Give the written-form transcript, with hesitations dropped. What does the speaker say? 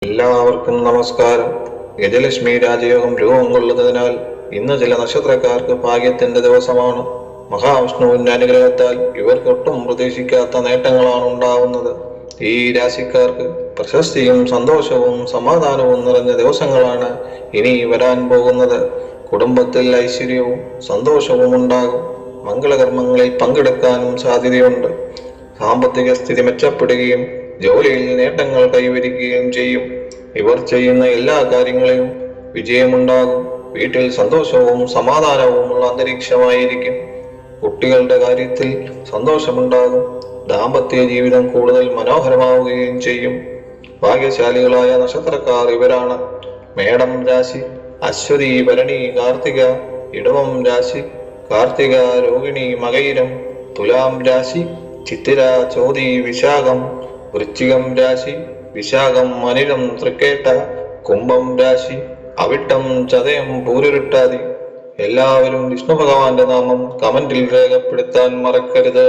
എല്ലാവർക്കും നമസ്കാരം. ഗജലക്ഷ്മി രാജയോഗം രൂപം കൊള്ളുന്നതിനാൽ ഇന്ന് ചില നക്ഷത്രക്കാർക്ക് ഭാഗ്യത്തിന്റെ ദിവസമാണ്. മഹാവിഷ്ണുവിന്റെ അനുഗ്രഹത്താൽ ഇവർക്ക് ഒട്ടും പ്രതീക്ഷിക്കാത്ത നേട്ടങ്ങളാണ് ഉണ്ടാവുന്നത്. ഈ രാശിക്കാർക്ക് പ്രശസ്തിയും സന്തോഷവും സമാധാനവും നിറഞ്ഞ ദിവസങ്ങളാണ് ഇനി വരാൻ പോകുന്നത്. കുടുംബത്തിൽ ഐശ്വര്യവും സന്തോഷവും ഉണ്ടാകും. മംഗളകർമ്മങ്ങളിൽ പങ്കെടുക്കാനും സാധ്യതയുണ്ട്. സാമ്പത്തിക സ്ഥിതി മെച്ചപ്പെടുകയും ജോലിയിൽ നേട്ടങ്ങൾ കൈവരിക്കുകയും ചെയ്യും. ഇവർ ചെയ്യുന്ന എല്ലാ കാര്യങ്ങളിലും വിജയമുണ്ടാകും. വീട്ടിൽ സന്തോഷവും സമാധാനവുമുള്ള അന്തരീക്ഷമായിരിക്കും. കുട്ടികളുടെ കാര്യത്തിൽ സന്തോഷമുണ്ടാകും. ദാമ്പത്യ ജീവിതം കൂടുതൽ മനോഹരമാവുകയും ചെയ്യും. ഭാഗ്യശാലികളായ നക്ഷത്രക്കാർ ഇവരാണ്: മേടം രാശി അശ്വതി, ഭരണി, കാർത്തിക. ഇടവം രാശി കാർത്തിക, രോഹിണി, മകയിരം. തുലാം രാശി ചിത്തിര, ചോതി, വിശാഖം. വൃശ്ചികം രാശി വിശാഖം, അനിഴം, തൃക്കേട്ട. കുംഭം രാശി അവിട്ടം, ചതയം, പൂരുരുട്ടാതി. എല്ലാവരും വിഷ്ണു ഭഗവാന്റെ നാമം കമന്റിൽ രേഖപ്പെടുത്താൻ മറക്കരുത്.